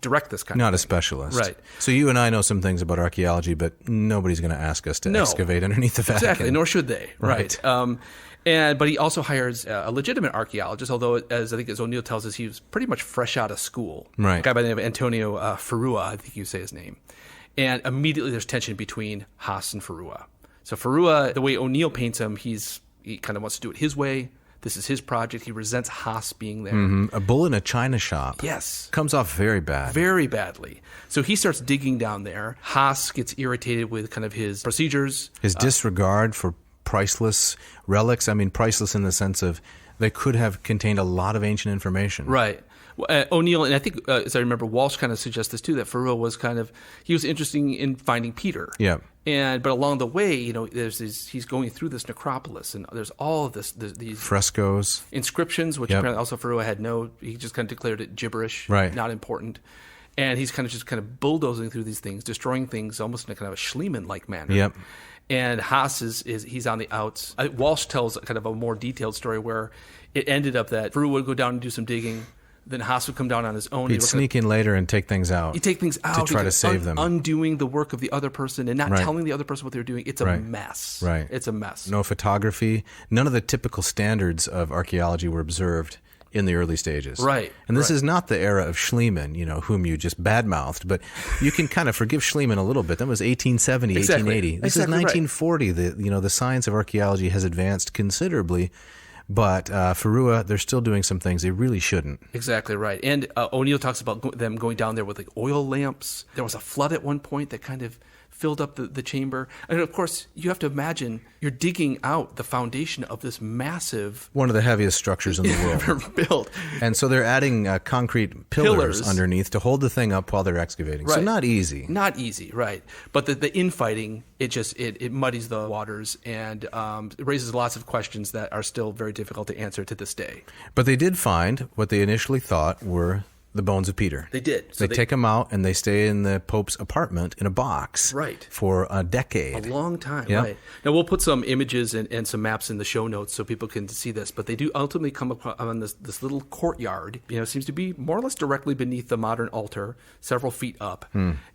direct this kind of thing. Not a specialist. Right. So you and I know some things about archaeology, but nobody's going to ask us to excavate underneath the Vatican. Exactly, nor should they. Right. But he also hires a legitimate archaeologist, although, as O'Neill tells us, he was pretty much fresh out of school. Right. A guy by the name of Antonio Ferrua, I think you say his name. And immediately there's tension between Haas and Ferrua. So Ferrua, the way O'Neill paints him, he kind of wants to do it his way. This is his project. He resents Haas being there. A bull in a china shop. Yes. Comes off very bad. Very badly. So he starts digging down there. Haas gets irritated with kind of his procedures. His disregard for priceless relics. I mean, priceless in the sense of they could have contained a lot of ancient information. Right. O'Neill, and I think, as I remember, Walsh kind of suggests this too, that Ferrua was he was interested in finding Peter. Yeah. But along the way, he's going through this necropolis, and there's all of these frescoes, inscriptions, which apparently also Ferrua had he just kind of declared it gibberish, right. Not important. And he's kind of bulldozing through these things, destroying things almost in a kind of a Schliemann-like manner. Yep. And Haas he's on the outs. Walsh tells kind of a more detailed story where it ended up that Ferrua would go down and do some digging. Then Haas would come down on his own. He'd sneak in later and take things out. He'd take things out. To try to save them. Undoing the work of the other person and not telling the other person what they're doing. It's a mess. Right. It's a mess. No photography. None of the typical standards of archaeology were observed in the early stages. Right. And this is not the era of Schliemann, whom you just badmouthed, but you can kind of forgive Schliemann a little bit. That was 1870, exactly. 1880. This is 1940. The science of archaeology has advanced considerably. But Ferrua, they're still doing some things they really shouldn't. Exactly right. And O'Neill talks about them going down there with oil lamps. There was a flood at one point that kind of filled up the chamber. And of course, you have to imagine you're digging out the foundation of this massive... one of the heaviest structures in the world. Ever built. And so they're adding concrete pillars underneath to hold the thing up while they're excavating. Right. So not easy. Not easy, right. But the infighting, it muddies the waters and it raises lots of questions that are still very difficult to answer to this day. But they did find what they initially thought were the bones of Peter. They did. So they take them out and they stay in the Pope's apartment in a box for a decade. A long time, yep. Right. Now, we'll put some images and some maps in the show notes so people can see this, but they do ultimately come up on this little courtyard. It seems to be more or less directly beneath the modern altar, several feet up.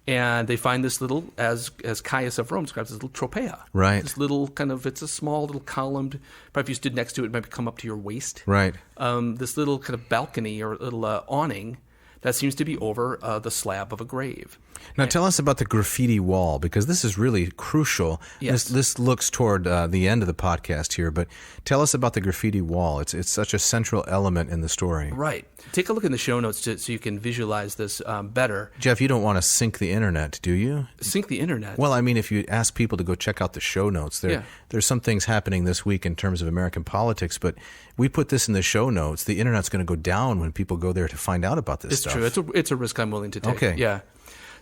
And they find this little, as Caius of Rome describes, this little tropea. Right. This little it's a small little columned, probably if you stood next to it, it might come up to your waist. Right. This little kind of balcony or little awning that seems to be over the slab of a grave. Now tell us about the graffiti wall, because this is really crucial. Yes. This looks toward the end of the podcast here, but tell us about the graffiti wall. It's such a central element in the story. Right. Take a look in the show notes so you can visualize this better. Jeff, you don't want to sink the internet, do you? Sink the internet? Well, I mean, if you ask people to go check out the show notes, there's some things happening this week in terms of American politics, but we put this in the show notes. The internet's going to go down when people go there to find out about this stuff. It's true. It's a risk I'm willing to take. Okay. Yeah.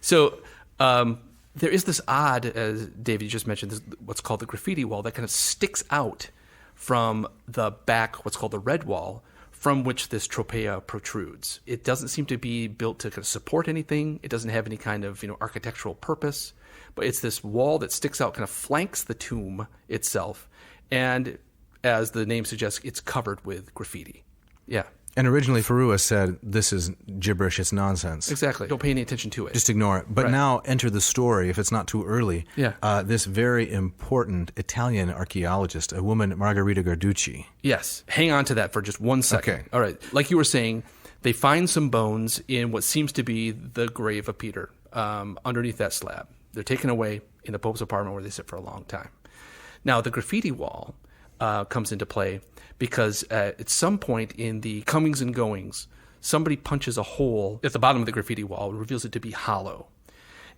So there is this odd, as David just mentioned, what's called the graffiti wall that kind of sticks out from the back, what's called the red wall, from which this tropea protrudes. It doesn't seem to be built to kind of support anything. It doesn't have any kind of architectural purpose, but it's this wall that sticks out, kind of flanks the tomb itself, and as the name suggests, it's covered with graffiti. Yeah. And originally, Ferrua said, this is gibberish, it's nonsense. Exactly. Don't pay any attention to it. Just ignore it. But now enter the story, if it's not too early. Yeah. This very important Italian archaeologist, a woman, Margherita Garducci. Yes. Hang on to that for just 1 second. Okay. All right. Like you were saying, they find some bones in what seems to be the grave of Peter underneath that slab. They're taken away in the Pope's apartment where they sit for a long time. Now, the graffiti wall comes into play because at some point in the comings and goings, somebody punches a hole at the bottom of the graffiti wall and reveals it to be hollow.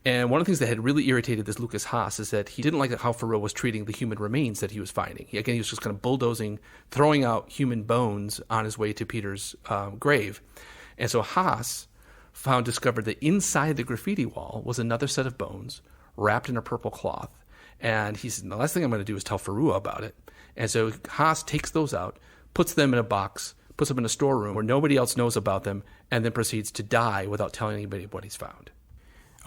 And one of the things that had really irritated this Lucas Haas is that he didn't like how Ferrua was treating the human remains that he was finding. He was just kind of bulldozing, throwing out human bones on his way to Peter's grave. And so Haas discovered that inside the graffiti wall was another set of bones wrapped in a purple cloth. And he said, the last thing I'm going to do is tell Ferrua about it. And so Haas takes those out, puts them in a box, puts them in a storeroom where nobody else knows about them, and then proceeds to die without telling anybody what he's found.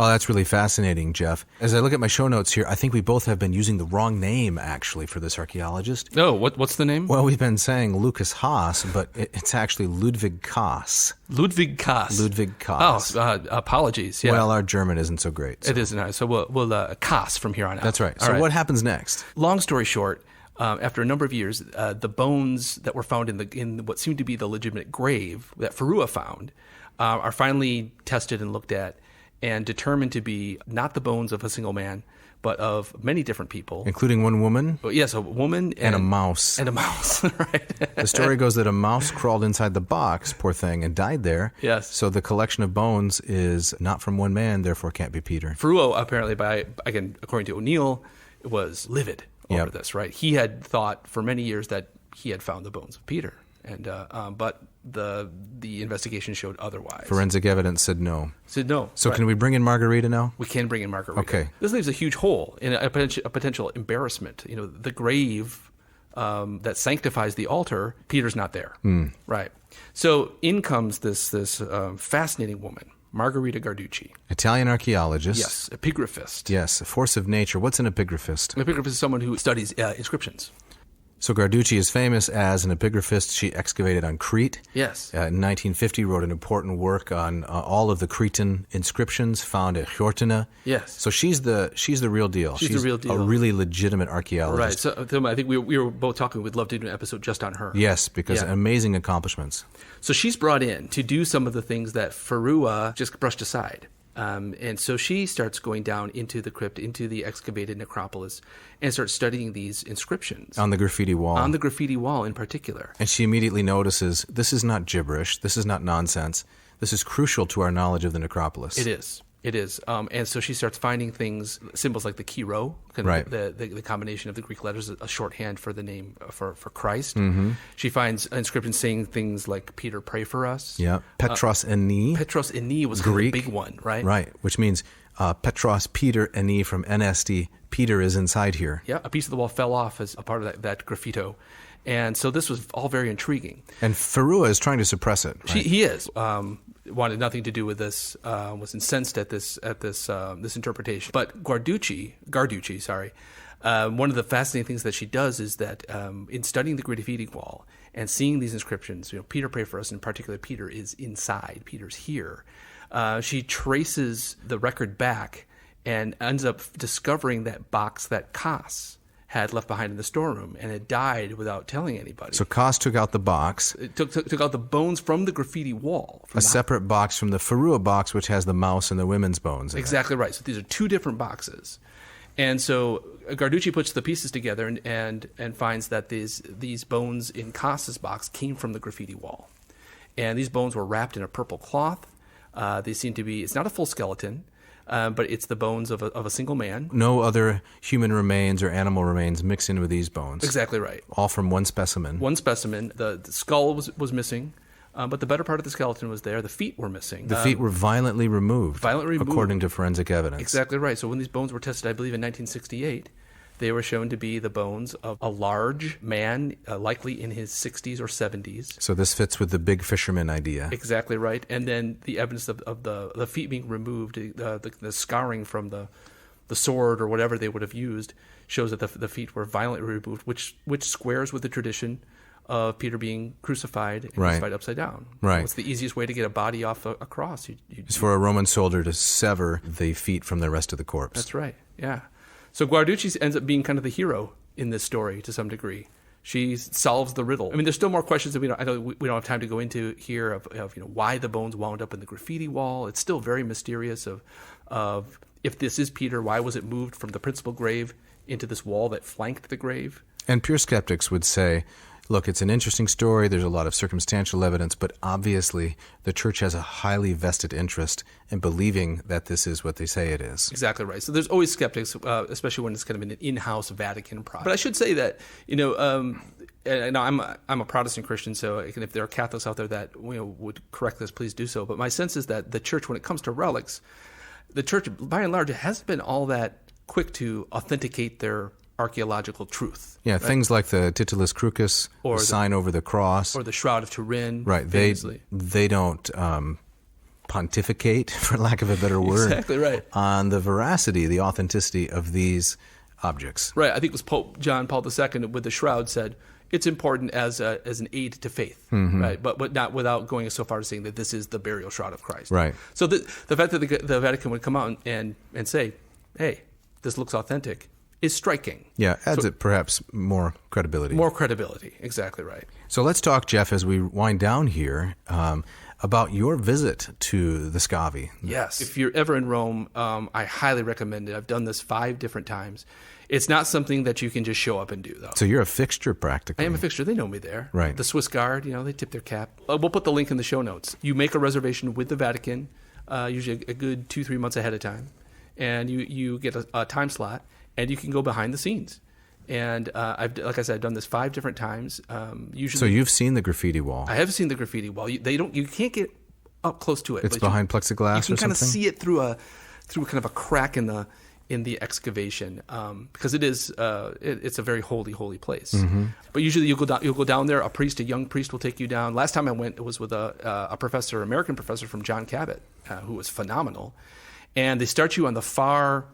Oh, that's really fascinating, Jeff. As I look at my show notes here, I think we both have been using the wrong name, actually, for this archaeologist. Oh, what's the name? Well, we've been saying Lucas Haas, but it's actually Ludwig Kaas. Ludwig Kaas. Ludwig Kaas. Oh, apologies. Yeah. Well, our German isn't so great. So. It isn't. So we'll Kaas from here on out. That's right. All So right. what happens next? Long story short, after a number of years, the bones that were found in what seemed to be the legitimate grave that Ferua found are finally tested and looked at and determined to be not the bones of a single man, but of many different people. Including one woman? Yes, a woman and a mouse. And a mouse, right. The story goes that a mouse crawled inside the box, poor thing, and died there. Yes. So the collection of bones is not from one man, therefore can't be Peter. Ferua, apparently, according to O'Neill, was livid over this, right? He had thought for many years that he had found the bones of Peter, and but the investigation showed otherwise. Forensic evidence said no. Said no. So right. Can we bring in Margarita now? We can bring in Margarita. Okay. This leaves a huge hole in a potential embarrassment. The grave that sanctifies the altar, Peter's not there. Right. So in comes this fascinating woman, Margherita Guarducci. Italian archaeologist. Yes, epigraphist. Yes, a force of nature. What's an epigraphist? An epigraphist is someone who studies inscriptions. So Guarducci is famous as an epigraphist. She excavated on Crete. Yes. In 1950, wrote an important work on all of the Cretan inscriptions found at Hortina. Yes. So she's the real deal. She's the real deal. A really legitimate archaeologist. Right. So I think we were both talking. We'd love to do an episode just on her. Yes, because amazing accomplishments. So she's brought in to do some of the things that Ferua just brushed aside. And so she starts going down into the crypt, into the excavated necropolis, and starts studying these inscriptions. On the graffiti wall. On the graffiti wall in particular. And she immediately notices, this is not gibberish, this is not nonsense, this is crucial to our knowledge of the necropolis. It is. It is. And so she starts finding things, symbols like the chi rho, right. the combination of the Greek letters, a shorthand for the name for Christ. Mm-hmm. She finds inscriptions saying things like, Peter, pray for us. Yeah. Petros eni. Petros eni was Greek. Kind of the big one, right? Right, which means Petros, Peter, eni from NSD. Peter is inside here. Yeah, a piece of the wall fell off as a part of that graffito. And so this was all very intriguing. And Ferua is trying to suppress it. Right? He is. Wanted nothing to do with this. Was incensed at this interpretation. But Guarducci, one of the fascinating things that she does is that in studying the graffiti wall and seeing these inscriptions, Peter, pray for us. In particular, Peter is inside. Peter's here. She traces the record back and ends up discovering that box that Kaas had left behind in the storeroom, and it died without telling anybody. So Kaas took out the box. It took out the bones from the graffiti wall. A separate box from the Ferua box, which has the mouse and the women's bones in Exactly right. So these are two different boxes. And so Guarducci puts the pieces together and finds that these bones in Kaas's box came from the graffiti wall. And these bones were wrapped in a purple cloth. They seem to be, it's not a full skeleton, but it's the bones of a single man. No other human remains or animal remains mixed in with these bones. Exactly right. All from one specimen. One specimen. The skull was missing, but the better part of the skeleton was there. The feet were missing. The feet were violently removed. According to forensic evidence. Exactly right. So when these bones were tested, I believe in 1968, they were shown to be the bones of a large man, likely in his 60s or 70s. So this fits with the big fisherman idea. Exactly right. And then the evidence of the feet being removed, the scarring from the sword or whatever they would have used, shows that the feet were violently removed, which squares with the tradition of Peter being crucified and crucified upside down. Right. It's the easiest way to get a body off a cross. It's for a Roman soldier to sever the feet from the rest of the corpse. That's right, yeah. So Guarducci ends up being kind of the hero in this story to some degree. She solves the riddle. I mean, there's still more questions that we don't have time to go into here of why the bones wound up in the graffiti wall. It's still very mysterious of if this is Peter, why was it moved from the principal grave into this wall that flanked the grave? And pure skeptics would say, look, it's an interesting story. There's a lot of circumstantial evidence, but obviously the church has a highly vested interest in believing that this is what they say it is. Exactly right. So there's always skeptics, especially when it's kind of an in-house Vatican project. But I should say that, and I'm a Protestant Christian, so if there are Catholics out there that would correct this, please do so. But my sense is that the church, when it comes to relics, the church, by and large, hasn't been all that quick to authenticate their archaeological truth. Yeah, right? Things like the Titulus Crucis, or the sign over the cross. Or the Shroud of Turin. Right, they don't pontificate, for lack of a better word, Exactly right. on the veracity, the authenticity of these objects. Right. I think it was Pope John Paul II with the shroud said it's important as an aid to faith, right? But not without going so far as saying that this is the burial shroud of Christ. Right. So the fact that the Vatican would come out and say, hey, this looks authentic, is striking. Yeah, adds it perhaps more credibility. More credibility. Exactly right. So let's talk, Jeff, as we wind down here, about your visit to the Scavi. Yes. If you're ever in Rome, I highly recommend it. I've done this 5 different times. It's not something that you can just show up and do, though. So you're a fixture, practically. I am a fixture. They know me there. Right. The Swiss Guard, they tip their cap. We'll put the link in the show notes. You make a reservation with the Vatican, usually a good 2-3 months ahead of time, and you get a time slot, and you can go behind the scenes. And like I said, I've done this 5 different times. Usually, So you've seen the Graffiti Wall. I have seen the Graffiti Wall. You can't get up close to it. It's but behind plexiglass or You can kind of something? see it through kind of a crack in the excavation, because it's a very holy place. But usually you'll go down there. A young priest will take you down. Last time I went, it was with a professor, American professor from John Cabot, who was phenomenal. And they start you on the far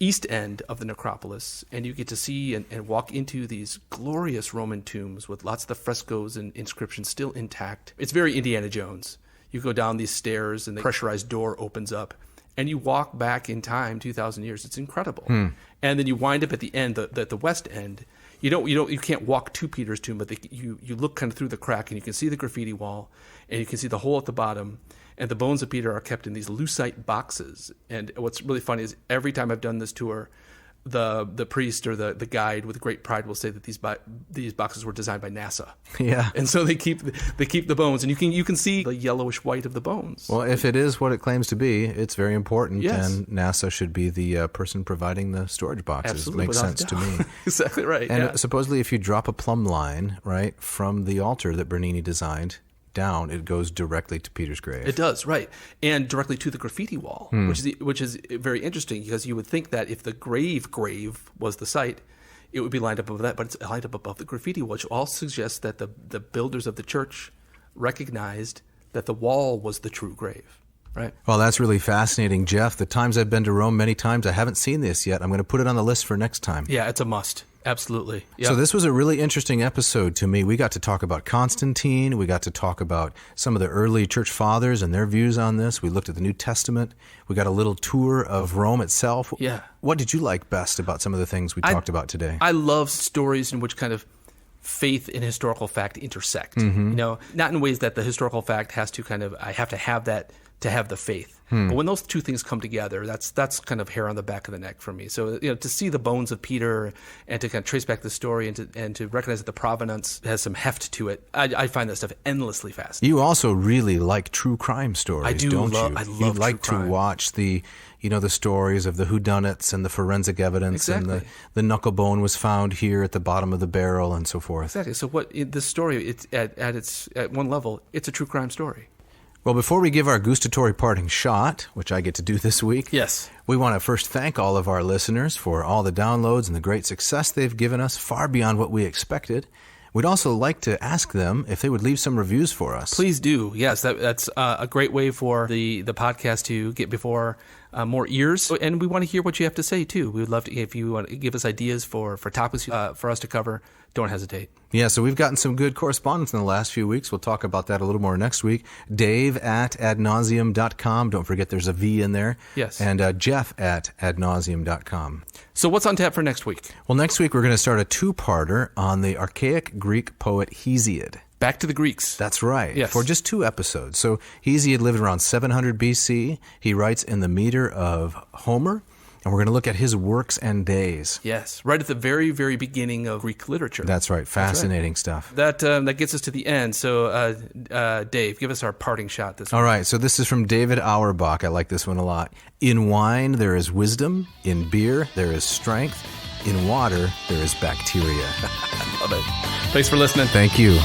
east end of the necropolis, and you get to see and walk into these glorious Roman tombs with lots of the frescoes and inscriptions still intact. It's very Indiana Jones. You go down these stairs, and the pressurized door opens up, and you walk back in time 2,000 years. It's incredible. And then you wind up at the end, the west end. You can't walk to Peter's tomb, but you look kind of through the crack, and you can see the Graffiti Wall, and you can see the hole at the bottom. And the bones of Peter are kept in these lucite boxes. And what's really funny is every time I've done this tour, the priest or the guide with great pride will say that these boxes were designed by NASA. Yeah. And so they keep the bones, and you can see the yellowish white of the bones. Well, if it is what it claims to be, it's very important, Yes. and NASA should be the person providing the storage boxes. Absolutely, Makes without sense a to doubt. me. Exactly right. And yeah. supposedly if you drop a plumb line, right, from the altar that Bernini designed down, it goes directly to Peter's grave. It does, right, and directly to the Graffiti Wall, which is very interesting, because you would think that if the grave was the site, it would be lined up above that, but it's lined up above the Graffiti Wall, which all suggests that the builders of the church recognized that the wall was the true grave, right? Well, that's really fascinating, Jeff. The times I've been to Rome, many times, I haven't seen this yet. I'm going to put it on the list for next time. Yeah, it's a must. Absolutely. Yeah. So this was a really interesting episode to me. We got to talk about Constantine. We got to talk about some of the early church fathers and their views on this. We looked at the New Testament. We got a little tour of Rome itself. Yeah. What did you like best about some of the things we talked about today? I love stories in which kind of faith and historical fact intersect. Not in ways that the historical fact has to I have to have that to have the faith. But when those two things come together, that's kind of hair on the back of the neck for me. So to see the bones of Peter and to kind of trace back the story and to recognize that the provenance has some heft to it, I find that stuff endlessly fascinating. You also really like true crime stories, I do don't love- you? I love You like true crime. to watch the stories of the whodunnits and the forensic evidence, and Exactly. the knuckle bone was found here at the bottom of the barrel and so forth. Exactly. So this story, it's at one level, it's a true crime story. Well, before we give our gustatory parting shot, which I get to do this week, Yes. we want to first thank all of our listeners for all the downloads and the great success they've given us, far beyond what we expected. We'd also like to ask them if they would leave some reviews for us. Please do. Yes, that's a great way for the podcast to get before more ears. And we want to hear what you have to say, too. We would love to, if you want to give us ideas for topics for us to cover, don't hesitate. Yeah, so we've gotten some good correspondence in the last few weeks. We'll talk about that a little more next week. Dave at adnauseum.com. Don't forget there's a V in there. Yes. And Jeff at adnauseum.com. So what's on tap for next week? Well, next week we're going to start a two-parter on the archaic Greek poet Hesiod. Back to the Greeks. That's right. Yes. For just 2 episodes. So Hesiod lived around 700 BC. He writes in the meter of Homer. And we're going to look at his works and days. Yes, right at the very, very beginning of Greek literature. That's right. Fascinating stuff. That gets us to the end. So, Dave, give us our parting shot this week. All right. So this is from David Auerbach. I like this one a lot. In wine, there is wisdom. In beer, there is strength. In water, there is bacteria. I love it. Thanks for listening. Thank you.